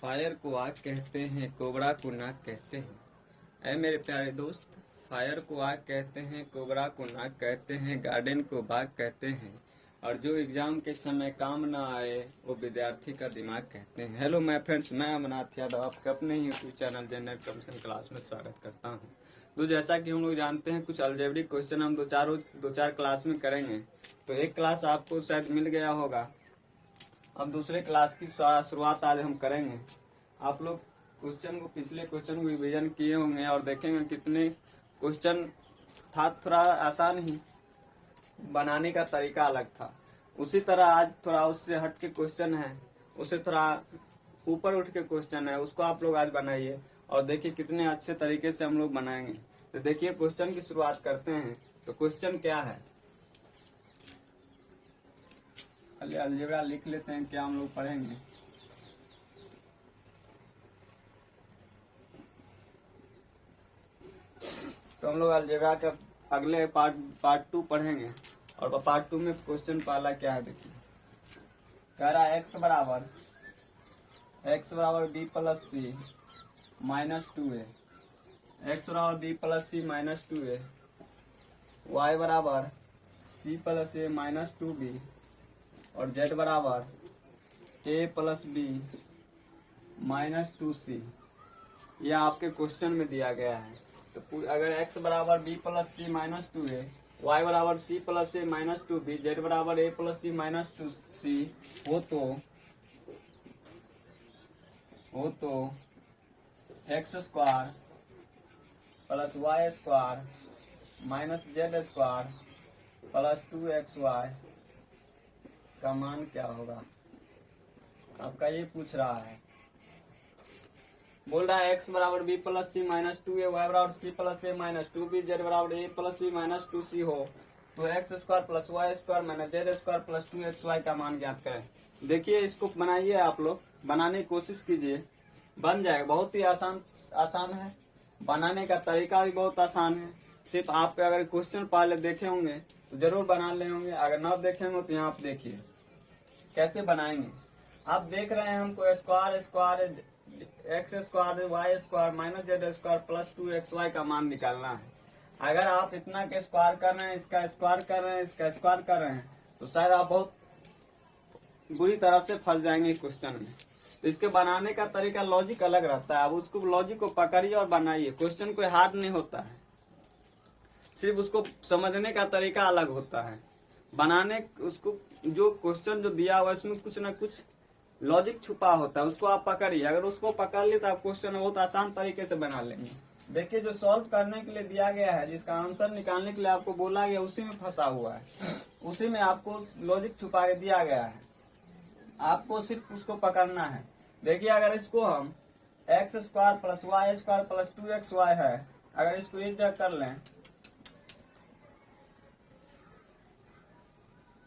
Fire को आग कहते हैं, कोबरा को नाक कहते हैं। ऐ मेरे प्यारे दोस्त, फायर को आग कहते हैं, कोबरा को नाक कहते हैं, गार्डन को बाग कहते हैं, और जो एग्जाम के समय काम ना आए वो विद्यार्थी का दिमाग कहते हैं। हेलो माय फ्रेंड्स, मैं अमरनाथ यादव आपके अपने ही YouTube channel general commission class में स्वागत करता हूं। तो जैसा कि हम लोग जानते हैं, कुछ अलजेब्रिक क्वेश्चन हम दो चार क्लास में करेंगे। तो एक क्लास आपको शायद मिल गया होगा, अब दूसरे क्लास की शुरुआत आज हम करेंगे। आप लोग क्वेश्चन को, पिछले क्वेश्चन को रिवीजन किए होंगे और देखेंगे कितने क्वेश्चन था, थोड़ा आसान ही, बनाने का तरीका अलग था। उसी तरह आज थोड़ा उससे हट के क्वेश्चन है, उससे थोड़ा ऊपर उठ के क्वेश्चन है, उसको आप लोग आज बनाइए और देखिए कितने अच्छे तरीके से हम लोग बनाएंगे। तो देखिए क्वेश्चन की शुरुआत करते हैं। तो क्वेश्चन क्या है, अलजेब्रा लिख लेते हैं, क्या हम लोग पढ़ेंगे। तो हम लोग अलजेब्रा का अगले पार्ट 2 पढ़ेंगे। और पार्ट 2 में क्वेश्चन पहला क्या है, देखिए कह रहा है x बराबर b plus c minus 2a, x बराबर b plus c minus 2a, y बराबर c plus a minus 2b, और z बराबर a plus b minus 2c। यह आपके क्वेश्चन में दिया गया है। तो अगर x बराबर b plus c minus 2a, y बराबर c plus a minus 2b, z बराबर a plus c minus 2c हो तो x square plus y square minus z square plus 2xy का मान क्या होगा। आपका ये पूछ रहा है, बोल रहा है x बराबर b plus c minus 2a, y बराबर c plus a minus 2b, z बराबर a plus b minus 2c हो तो x square plus y square minus z square plus 2xy का मान ज्ञात करें। देखिए इसको बनाइए, आप लोग बनाने की कोशिश कीजिए, बन जाएगा। बहुत ही आसान है, बनाने का तरीका भी बहुत आसान है। सिर्फ आप अगर क्वेश्चन पहले देखे होंगे तो जरूर बना ले होंगे, अगर ना देखे होंगे तो यहाँ आप देखिए कैसे बनाएंगे। आप देख रहे हैं हमको square x square y square minus z square plus 2xy का मान निकालना है। अगर आप इतना के स्क्वायर कर रहे हैं, इसका स्क्वायर कर रहे हैं, इसका स्क्वायर कर रहे हैं, तो शायद आप बहुत बुरी तरह से फंस जाएंगे इस क्वेश्चन में। तो इसके बनाने का तरीका, लॉजिक अलग रहता है। आप उसको लॉजिक को पकड़िए और बनाइए। क्वेश्चन कोई हार्ड नहीं होता है, सिर्फ उसको समझने का तरीका अलग होता है। बनाने उसको, जो क्वेश्चन जो दिया हुआ है इसमें कुछ ना कुछ लॉजिक छुपा होता है, उसको आप पकड़िए। अगर उसको पकड़ लिए तो आप क्वेश्चन बहुत आसान तरीके से बना लेंगे। देखिए जो सॉल्व करने के लिए दिया गया है, जिसका आंसर निकालने के लिए आपको बोला गया, उसी में फंसा हुआ है, उसी में आपको लॉजिक छुपा के दिया गया है। आपको सिर्फ उसको पकड़ना है। देखिए अगर इसको हम x square plus y square plus 2xy है, अगर इसको एक जगह कर लें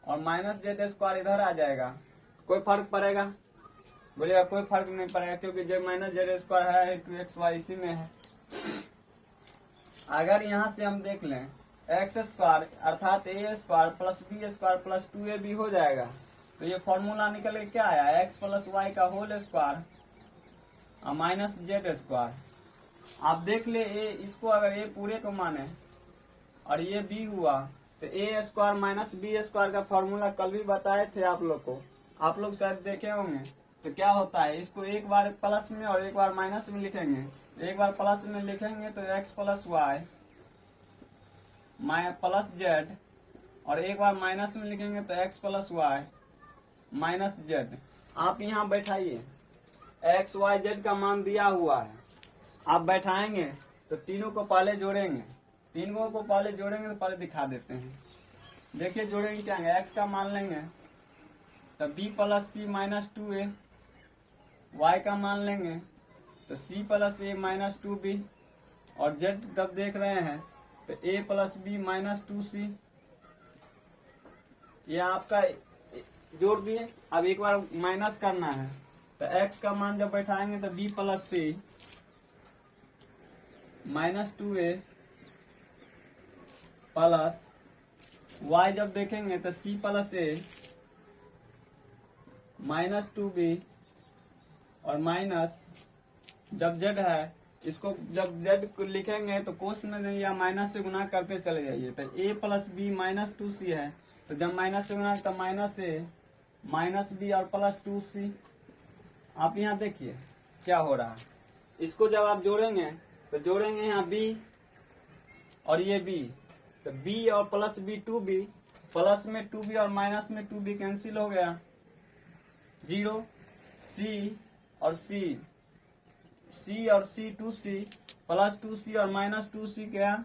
और माइनस जेड स्क्वायर इधर आ जाएगा, कोई फर्क पड़ेगा? बोलिएगा कोई फर्क नहीं पड़ेगा, क्योंकि जो माइनस जेड स्क्वायर है 2xy इसी में है। अगर यहाँ से हम देख लें एक्स स्क्वायर अर्थात a square plus b square plus 2ab हो जाएगा, तो ये फॉर्मूला निकल के क्या आया, एक्स प्लस वाई का whole square minus z square. आप देख ले इसको अगर ये पूरे को माने और ये बी हुआ तो a square minus B square का फॉर्मूला कल भी बताए थे आप लोग को, आप लोग शायद देखे होंगे। तो क्या होता है, इसको एक बार प्लस में और एक बार माइनस में लिखेंगे। एक बार प्लस में लिखेंगे तो x plus y plus z, और एक बार माइनस में लिखेंगे तो x plus y minus z. आप यहाँ बैठाइए, एक्स वाई जेड का मान दिया हुआ है, आप बैठाएंगे तो तीनों को पहले जोड़ेंगे। तीनों को पहले जोड़ेंगे तो पहले दिखा देते हैं। देखिए जोड़ेंगे क्या, एक्स का मान लेंगे तो B plus c minus 2a, Y का मान लेंगे तो सी प्लस ए माइनस 2b, और जेड जब देख रहे हैं तो a plus b minus 2c। ये आपका जोड़ दिए। अब एक बार माइनस करना है तो x का मान जब बैठाएंगे तो b plus c minus 2a plus y जब देखेंगे तो c plus a minus 2b, और माइनस जब जेड है, इसको जब जेड को लिखेंगे तो कोष्ट में या माइनस से गुना करते चले जाइए। तो ए प्लस बी माइनस 2c है, तो जब माइनस से गुना तब माइनस ए माइनस बी और प्लस 2c। आप यहाँ देखिए क्या हो रहा है। इसको जब आप जोड़ेंगे तो जोड़ेंगे यहाँ बी और ये बी, तो बी और प्लस बी 2b, प्लस में 2b और माइनस में 2b कैंसिल हो गया, 0 c और c और c 2c प्लस 2c और माइनस 2c क्या,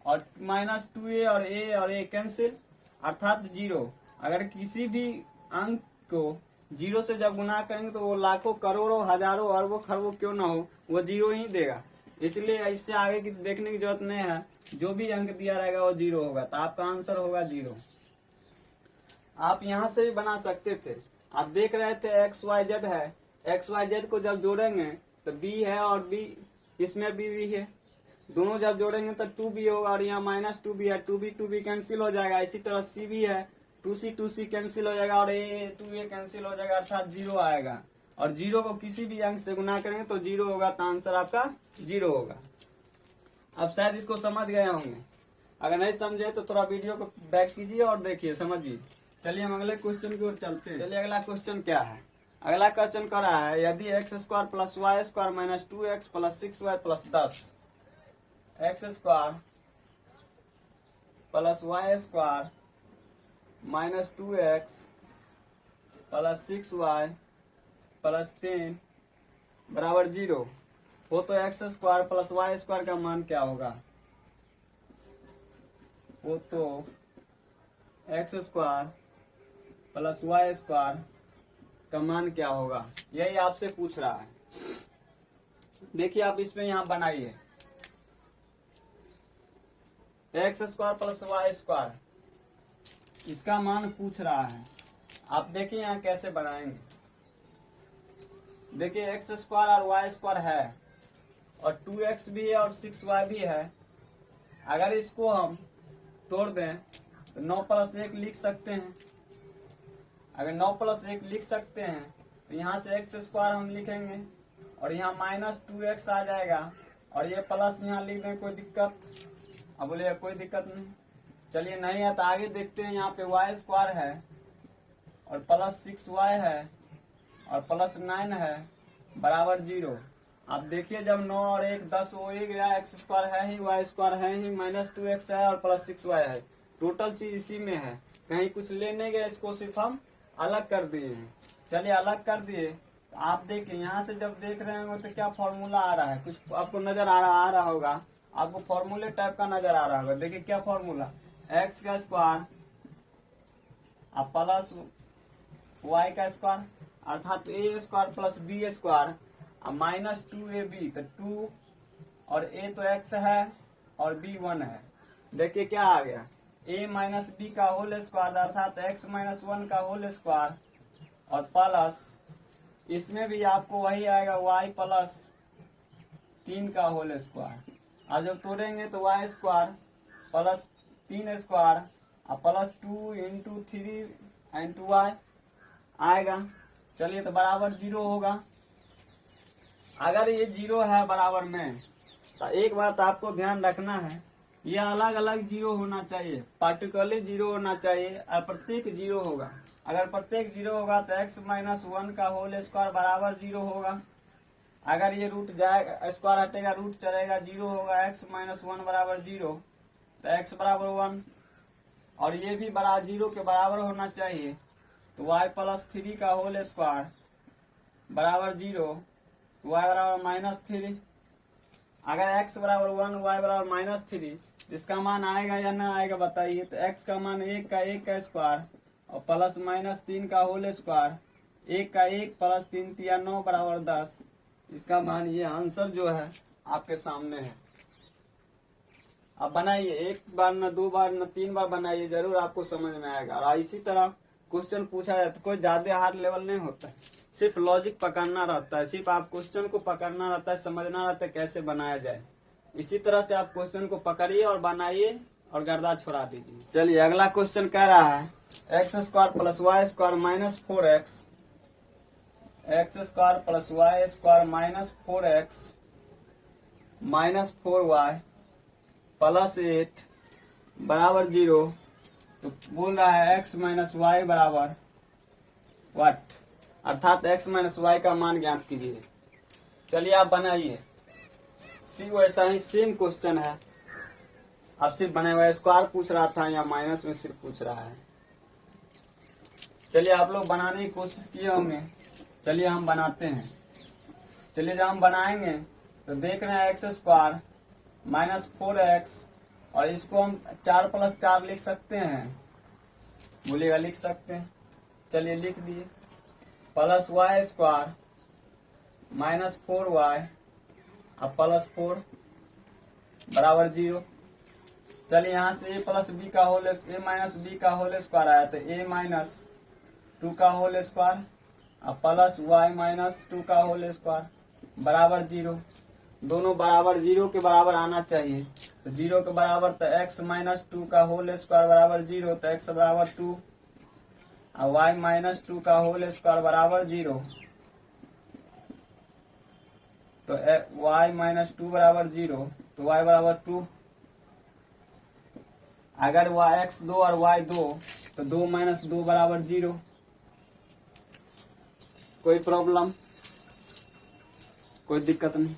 और माइनस 2a और a कैंसिल अर्थात 0। अगर किसी भी अंक को 0 से जब गुना करेंगे तो वो लाखों करोड़ों हजारों अरबों खरबों क्यों ना हो, वो 0 ही देगा। इसलिए इससे आगे की देखने की जरूरत नहीं है, जो भी अंक दिया रहेगा वो 0 होगा, तो आपका आंसर होगा 0। आप यहाँ से भी बना सकते थे। आप देख रहे थे एक्स वाई जेड है, एक्स वाई जेड को जब जोड़ेंगे तो बी है और बी इसमें भी है, दोनों जब जोड़ेंगे तो 2b होगा और यहाँ माइनस 2b है, 2b कैंसिल हो जाएगा। इसी तरह c भी है, 2c कैंसिल हो जाएगा और a 2a कैंसिल हो जाएगा अर्थात 0 आएगा। और 0 को किसी भी अंक से गुना करेंगे तो 0 होगा, तो आंसर आपका 0 होगा। अब शायद इसको समझ गए होंगे, अगर नहीं समझे तो थोड़ा वीडियो को बैक कीजिए और देखिए समझिए। चलिए हम अगले क्वेश्चन की ओर चलते हैं। चलिए अगला क्वेश्चन क्या है। अगला क्वेश्चन कर रहा है यदि x square plus y square minus 2x plus 6y plus 10, x square plus y square minus 2x plus 6y plus 10 बराबर 0 हो तो x square plus y square का मान क्या होगा। वो तो x square plus y square का मान क्या होगा, यही आपसे पूछ रहा है। देखिए आप इसमें यहाँ बनाइए x square plus y square, इसका मान पूछ रहा है। आप देखिए यहाँ कैसे बनाएंगे। देखिए एक्स स्क्वायर और वाई स्क्वायर है और 2x भी है और 6y भी है। अगर इसको हम तोड़ दें तो 9 प्लस 1 लिख सकते हैं। अगर 9 प्लस 1 लिख सकते हैं तो यहाँ से एक्स स्क्वायर हम लिखेंगे और यहाँ माइनस 2x आ जाएगा और ये प्लस यहाँ लिख दें, कोई दिक्कत। अब बोलिए कोई दिक्कत नहीं। चलिए नहीं है तो आगे देखते हैं। यहाँ पे वाई स्क्वायर है और प्लस 6y है और प्लस 9 है बराबर 0। आप देखिए जब 9 और 1 10 हो ही गया, एक्स स्क्वायर है ही, वाई स्क्वायर है ही, माइनस 2x है और प्लस 6y है, टोटल चीज इसी में है, कहीं कुछ ले नहीं गए, इसको सिर्फ हम अलग कर दिए हैं। चलिए अलग कर दिए तो आप देखिए यहाँ से जब देख रहे होंगे तो क्या फॉर्मूला आ रहा है, कुछ आपको नजर आ रहा होगा, आपको फॉर्मूले टाइप का नजर आ रहा होगा। देखिए क्या फॉर्मूला, एक्स का स्क्वायर अब प्लस वाई का स्क्वायर अर्थात a square plus b square अब माइनस 2ab, तो 2 और a तो x है और b 1 है। देखिए क्या आ गया, a माइनस बी का होल स्क्वायर अर्थात x माइनस 1 का होल स्क्वायर और प्लस इसमें भी आपको वही आएगा y प्लस 3 का होल स्क्वायर। अब जब तोड़ेंगे तो y स्क्वायर प्लस 3 स्क्वायर और प्लस 2 इंटू 3 इंटू y आएगा। चलिए तो बराबर 0 होगा। अगर ये 0 है बराबर में तो एक बात आपको ध्यान रखना है, ये अलग अलग 0 होना चाहिए, पार्टिकुलरली 0 होना चाहिए और प्रत्येक 0 होगा। अगर प्रत्येक 0 होगा तो x माइनस 1 का होल स्क्वायर बराबर 0 होगा। अगर ये रूट जाएगा, स्क्वायर हटेगा रूट चलेगा, 0 होगा, x माइनस 1 बराबर 0, तो x बराबर 1 और ये भी बराबर 0 के बराबर होना चाहिए, तो y प्लस 3 का होल स्क्वायर बराबर 0, y बराबर माइनस 3। अगर x बराबर 1 y बराबर माइनस 3, इसका मान आएगा या ना आएगा बताइए। तो x का मान 1 का स्क्वायर और प्लस माइनस 3 का होल स्क्वायर, 1 का 1 प्लस 3 तिया 9 बराबर 10। इसका मान, ये आंसर जो है आपके सामने है। अब बनाइए, एक बार न 2 बार न 3 बार बनाइए, जरूर आपको समझ में आएगा। और इसी तरह क्वेश्चन पूछा जाए तो कोई ज्यादा हार्ड लेवल नहीं होता है, सिर्फ लॉजिक पकड़ना रहता है, सिर्फ आप क्वेश्चन को पकड़ना रहता है, समझना रहता है कैसे बनाया जाए। इसी तरह से आप क्वेश्चन को पकड़िए और बनाइए और गर्दा छोड़ा दीजिए। चलिए अगला क्वेश्चन कह रहा है x square plus y square minus 4x x square plus y square minus 4x minus 4y plus 8 बराबर 0। तो बोल रहा है x माइनस वाई बराबर व्हाट, अर्थात x माइनस वाई का मान ज्ञात कीजिए। चलिए आप बनाइए। सी वैसा ही सेम क्वेश्चन है, अब सिर्फ बने हुए स्क्वायर पूछ रहा था या माइनस में सिर्फ पूछ रहा है। चलिए आप लोग बनाने की कोशिश किए होंगे, चलिए हम बनाते हैं। चलिए जब हम बनाएंगे तो देख रहे हैं एक्स स्क्वायर माइनस 4x और इसको हम 4 प्लस 4 लिख सकते हैं, बोलिएगा लिख सकते हैं। चलिए लिख दिए, plus y square minus 4y अब प्लस 4 बराबर 0। चलिए यहाँ से a प्लस बी का होल a माइनस बी का होल स्क्वायर आया तो a माइनस 2 का होल स्क्वायर अब प्लस y माइनस 2 का होल स्क्वायर बराबर 0। दोनों बराबर 0 के बराबर आना चाहिए, तो 0 के बराबर तो x माइनस 2 का होल स्क्वायर बराबर 0, तो x बराबर 2 और y माइनस 2 का होल स्क्वायर बराबर 0, तो y माइनस 2 बराबर 0, तो y बराबर 2। अगर x 2 और y 2 तो 2 माइनस 2 बराबर 0। कोई प्रॉब्लम, कोई दिक्कत नहीं।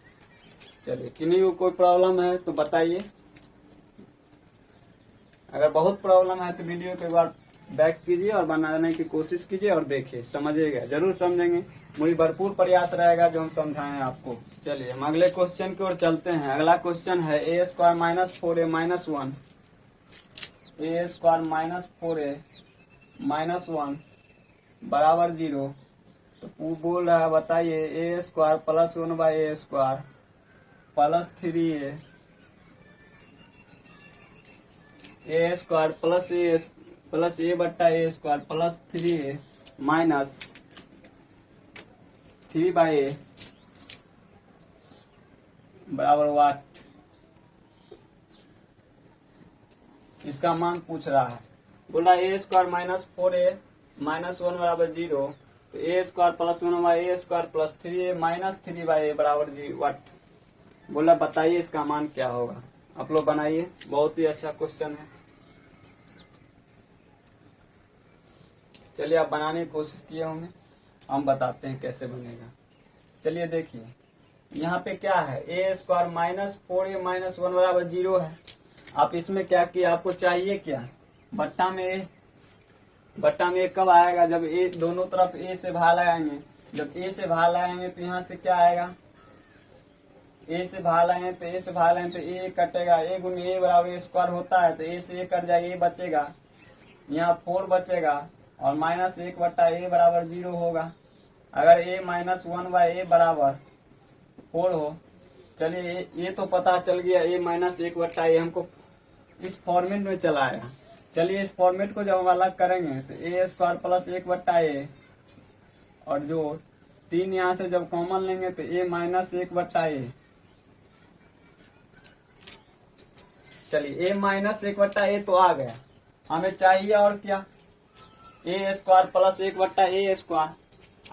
चलिए किन्हीं को कोई प्रॉब्लम है तो बताइए, अगर बहुत प्रॉब्लम है तो वीडियो को एक बार बैक कीजिए और बनाने की कोशिश कीजिए और देखिए, समझिएगा, जरूर समझेंगे। मुझे भरपूर प्रयास रहेगा जो हम समझाएं आपको। चलिए हम अगले क्वेश्चन की ओर चलते हैं। अगला क्वेश्चन है a square minus 4a minus 1, a square minus 4a minus 1 बराबर 0। तो वो बोल रहा है बताइए a square plus 1 by a square plus 3a a square plus a बट्टा a square plus 3a minus 3 by a बराबर वाट, इसका मान पूछ रहा है। बोला ए स्क्वायर माइनस 4a माइनस 1 बराबर 0, तो a square plus 1 by a square plus 3a minus 3 by a बराबर 0 वाट। बोला बताइए इसका मान क्या होगा। आप लोग बनाइए, बहुत ही अच्छा क्वेश्चन है। चलिए आप बनाने की कोशिश किए होंगे, हम बताते हैं कैसे बनेगा। चलिए देखिए यहाँ पे क्या है, a square minus 4a minus 1 बराबर 0 है। आप इसमें क्या किया, आपको चाहिए क्या, बट्टा में कब आएगा, जब ए दोनों तरफ ए से भाग लगाएंगे। जब ए से भाग लगाएंगे तो यहाँ से क्या आएगा, ए से भाग लगाएंगे तो ए कटेगा, ए गुनी ए बराबर ए स्क्वायर होता है, तो ए से ए कट जाएगा, ए बचेगा, यहाँ 4 बचेगा और माइनस 1 बट्टा ए बराबर 0 होगा। अगर ए माइनस 1 बाई ए बराबर 4 हो, चलिए ये तो पता चल गया, ए माइनस 1 बट्टा ए हमको इस फॉर्मेट में चला आएगा। चलिए इस फॉर्मेट को जब हम अलग करेंगे तो ए स्क्वायर प्लस 1 बट्टा ए और जो 3 यहाँ से जब कॉमन लेंगे तो ए माइनस 1 बट्टा ए। चलिए ए माइनस 1 बट्टा ए तो आ गया, हमें चाहिए और क्या, ए स्क्वायर प्लस 1 बट्टा ए स्क्वायर।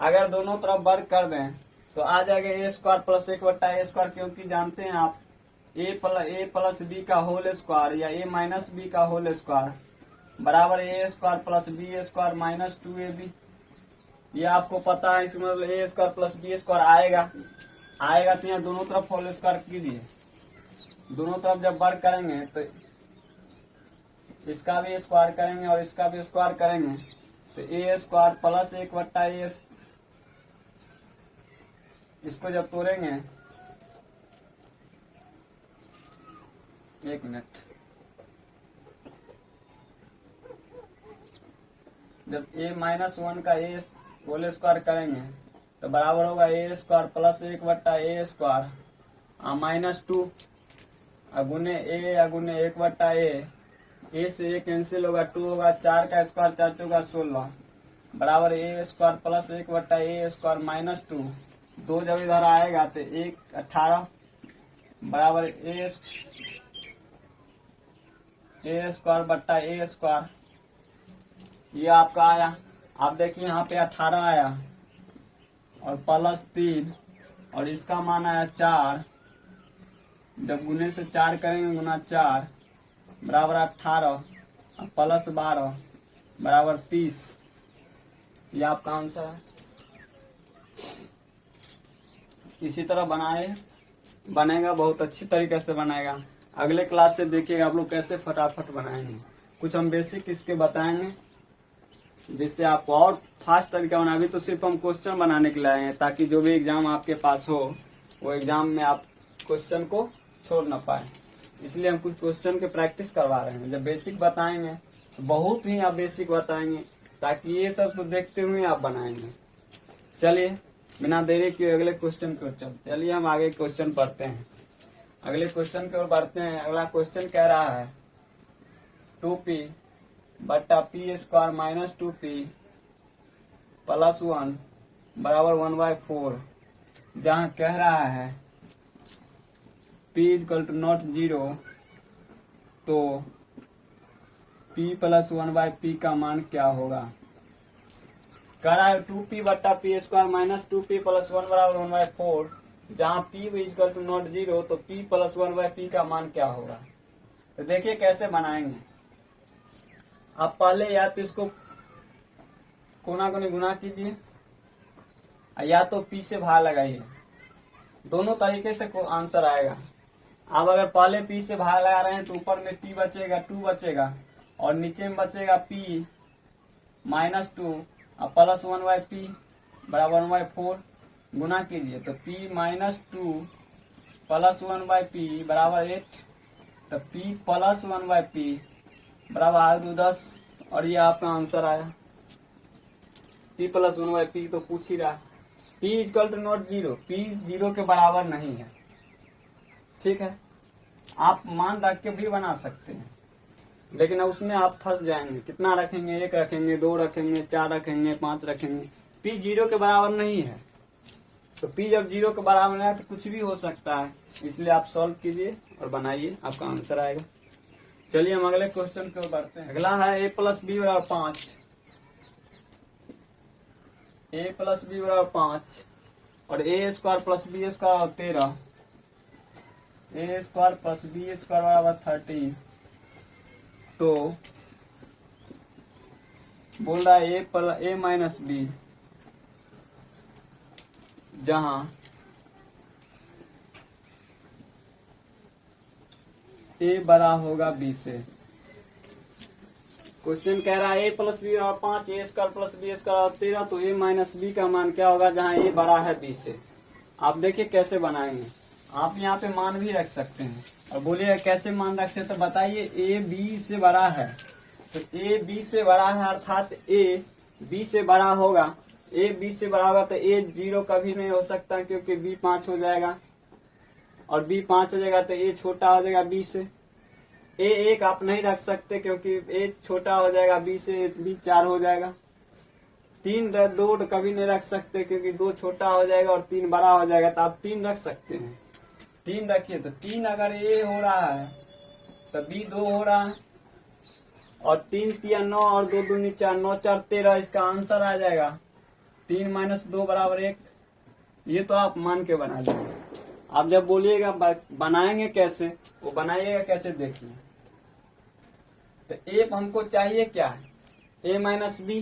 अगर दोनों तरफ वर्ग कर दें तो आ जाएगा ए स्क्वायर प्लस 1 बट्टा ए स्क्वायर, क्योंकि जानते हैं आप ए प्लस बी का होल स्क्वायर या ए माइनस बी का होल स्क्वायर बराबर a square plus b square minus 2ab। ये आपको पता है, इसमें मतलब a square plus b square आएगा तो यहाँ दोनों तरफ होल स्क्वायर कीजिए। दोनों तरफ जब वर्ग करेंगे तो इसका भी स्क्वायर करेंगे और इसका भी स्क्वायर करेंगे, तो ए स्क्वायर प्लस 1 बट्टा ए, इसको जब तोड़ेंगे, एक मिनट, जब ए माइनस 1 का ए होल स्क्वायर करेंगे तो बराबर होगा ए स्क्वायर प्लस 1 बट्टा ए स्क्वायर माइनस 2 अगुने 1 बट्टा ए से ए कैंसिल होगा, 2 होगा, 4 का स्क्वायर 4 चौका 16 बराबर ए स्क्वायर प्लस 1 बट्टा ए स्क्वायर माइनस 2। 2 जब इधर आएगा तो 1 18 बराबर ए स्क्वायर बट्टा ए स्क्वायर, ये आपका आया। आप देखिए यहाँ पे 18 आया, और प्लस 3 और इसका मान आया 4। जब गुने से 4 करेंगे गुना 4 बराबर 18 और प्लस 12 बराबर 30। ये आपका आंसर है। इसी तरह बनेगा, बहुत अच्छी तरीके से बनेगा। अगले क्लास से देखिएगा आप लोग कैसे फटाफट बनाएंगे। कुछ हम बेसिक इसके बताएंगे जिससे आपको और फास्ट तरीका बना। अभी तो सिर्फ हम क्वेश्चन बनाने के लिए आए हैं ताकि जो भी एग्जाम आपके पास हो वो एग्जाम में आप क्वेश्चन को छोड़ ना पाए, इसलिए हम कुछ क्वेश्चन के प्रैक्टिस करवा रहे हैं। जब बेसिक बताएंगे तो बहुत ही आप बेसिक बताएंगे ताकि ये सब तो देखते हुए आप बनाएंगे। चलिए बिना देरी के अगले क्वेश्चन की ओर चलिए हम आगे क्वेश्चन पढ़ते हैं। अगले क्वेश्चन की ओर बढ़ते हैं। अगला क्वेश्चन कह रहा है 2p बट्टा p square minus 2p plus 1 बराबर 1/4, जहां कह रहा है p इक्वल टू नॉट 0, तो p प्लस 1/p का मान क्या होगा। कह रहा है 2p बट्टा p square minus 2p plus 1 बराबर 1/4, जहां p इक्वल टू नॉट 0, तो p प्लस 1/p का मान क्या होगा। तो देखिए कैसे बनाएंगे। आप पहले या तो इसको कोना कोनी गुना कीजिए या तो p से भाग लगाइए, दोनों तरीके से आंसर आएगा। आप अगर पहले p से भाग लगा रहे हैं तो ऊपर में p बचेगा 2 बचेगा और नीचे में बचेगा p माइनस 2 और प्लस 1/p बराबर 1/4। गुना कीजिए तो p माइनस 2 प्लस 1/p बराबर 8, तो p प्लस 1/p बराबर 8 10, और ये आपका आंसर आया। p प्लस 1/p तो पूछ ही रहा है। p equal to not 0, p 0 के बराबर नहीं है। ठीक है, आप मान रख के भी बना सकते हैं, लेकिन उसमें आप फंस जाएंगे। कितना रखेंगे, 1 रखेंगे, 2 रखेंगे, 4 रखेंगे, 5 रखेंगे। p 0 के बराबर नहीं है, तो p जब 0 के बराबर नहीं है तो कुछ भी हो सकता है। इसलिए आप सॉल्व कीजिए और बनाइए, आपका आंसर आएगा। चलिए हम अगले क्वेश्चन की ओर बढ़ते हैं। अगला है a प्लस बी बराबर 5, a प्लस बी बराबर 5 और a square plus b square 13, a square plus b square बराबर 13। तो बोल रहा है a माइनस बी, जहां a बड़ा होगा b से। क्वेश्चन कह रहा है a प्लस बी और 5, a square plus b square और 13, तो a माइनस बी का मान क्या होगा जहां a बड़ा है b से। आप देखिए कैसे बनाएंगे। आप यहाँ पे मान भी रख सकते हैं और बोलिए कैसे मान रख सकते, तो बताइए a b से बड़ा है, तो a b से बड़ा है अर्थात a b से बड़ा होगा। a b से बड़ा होगा तो a 0 कभी नहीं हो सकता क्योंकि b 5 हो जाएगा और b 5 हो जाएगा तो a छोटा हो जाएगा b से। a 1 आप नहीं रख सकते क्योंकि a छोटा हो जाएगा b से, b 4 हो जाएगा। 3 2 कभी नहीं रख सकते क्योंकि 2 छोटा हो जाएगा और 3 बड़ा हो जाएगा, तो आप 3 रख सकते हैं। 3 रखिए तो 3 अगर a हो रहा है तो b 2 हो रहा है और 3 3 9 और 2 2 4 9 4 13, इसका आंसर आ जाएगा 3 माइनस 2 बराबर 1। ये तो आप मान के बना लीजिए। आप जब बोलिएगा बनाएंगे कैसे, वो बनाइएगा कैसे देखिए। तो a हमको चाहिए क्या है, a माइनस बी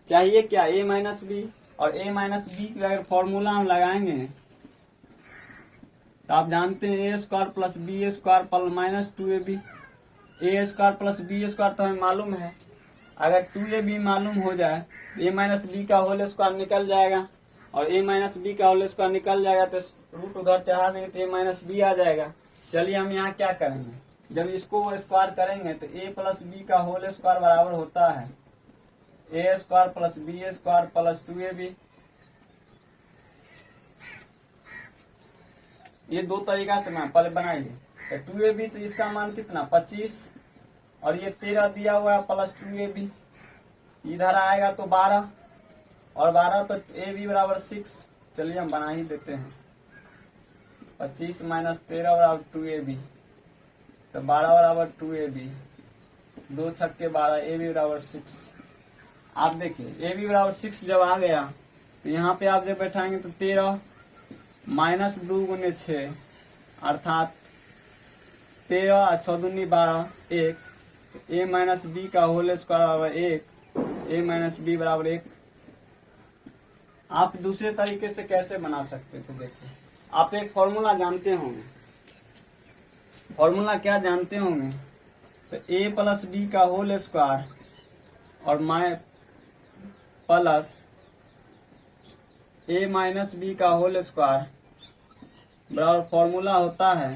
चाहिए क्या, a माइनस बी, और a माइनस बी का अगर फॉर्मूला हम लगाएंगे तो आप जानते हैं a square plus b square plus minus 2ab। a square plus b square तो हमें मालूम है, अगर 2ab मालूम हो जाए a माइनस बी का होल स्क्वायर निकल जाएगा और a माइनस बी का होल स्क्वायर निकल जाएगा तो रूट उधर चढ़ा देंगे तो a माइनस बी आ जाएगा। चलिए हम यहाँ क्या करेंगे, जब इसको स्क्वायर करेंगे तो a प्लस बी का होल स्क्वायर बराबर होता है a square plus b square plus 2ab। ये दो तरीका से मैं पहले बनाइए। तो 2ab तो इसका मान कितना 25 और ये 13 दिया हुआ है प्लस 2ab, इधर आएगा तो 12 और 12 तो ab बराबर 6। चलिए हम बना ही देते हैं। 25 माइनस 13 बराबर 2ab, तो 12 बराबर 2ab, 2 छक्के 12, ab बराबर 6। आप देखिए ab बराबर 6 जब आ गया तो यहाँ पे आप जब बैठाएंगे तो 13 माइनस 2 गुने 6 अर्थात 13 और 6 दूनी 12 1 a माइनस बी का होल स्क्वायर बराबर 1 a माइनस बी बराबर 1। आप दूसरे तरीके से कैसे बना सकते थे? देखिए, आप एक फॉर्मूला जानते होंगे। फॉर्मूला क्या जानते होंगे? तो a प्लस बी का होल स्क्वायर और प्लस a माइनस बी का होल स्क्वायर बराबर फॉर्मूला होता है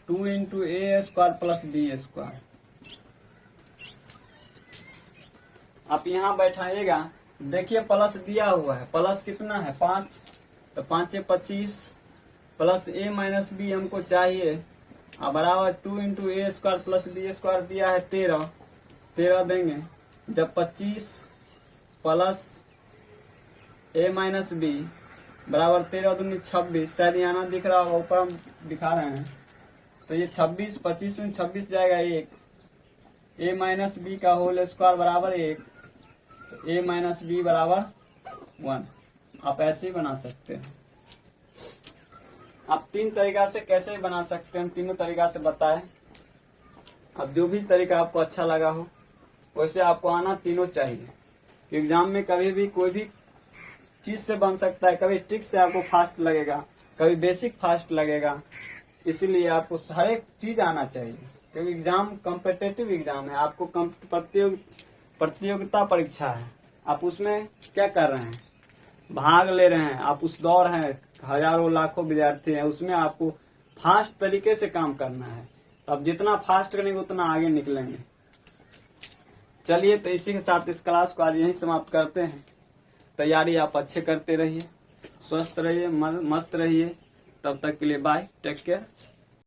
2 इंटू ए स्क्वायर प्लस बी स्क्वायर। आप यहाँ बैठाइएगा, देखिए प्लस दिया हुआ है, प्लस कितना है 5, तो 5 25 प्लस a माइनस बी हमको चाहिए अब बराबर 2 इंटू ए स्क्वायर प्लस बी स्क्वायर दिया है 13 देंगे। जब 25 प्लस a माइनस बी बराबर 13 दूनी 26, शायद यहाँ ना दिख रहा होगा, ऊपर हम दिखा रहे हैं। तो ये 26 25 में 26 जाएगा 1, a माइनस बी का होल स्क्वायर बराबर 1, तो a माइनस बी बराबर 1। आप ऐसे ही बना सकते हैं। आप 3 तरीका से कैसे बना सकते हैं, तीनों तरीका से बताएं। अब जो भी तरीका आपको अच्छा लगा हो वैसे आपको आना तीनों चाहिए। एग्जाम में कभी भी कोई भी चीज से बन सकता है, कभी ट्रिक से आपको फास्ट लगेगा, कभी बेसिक फास्ट लगेगा। इसीलिए आपको हर एक चीज आना चाहिए, क्योंकि एग्जाम कॉम्पिटिटिव एग्जाम है। आपको प्रतियोगिता परीक्षा है, आप उसमें क्या कर रहे हैं, भाग ले रहे हैं। आप उस दौर हैं, हजारों लाखों विद्यार्थी हैं, उसमें आपको फास्ट तरीके से काम करना है। तो आप जितना फास्ट करेंगे उतना आगे निकलेंगे। चलिए, तो इसी के साथ इस क्लास को आज यहीं समाप्त करते हैं। तैयारी आप अच्छे करते रहिए, स्वस्थ रहिए, मस्त रहिए। तब तक के लिए बाय, टेक केयर।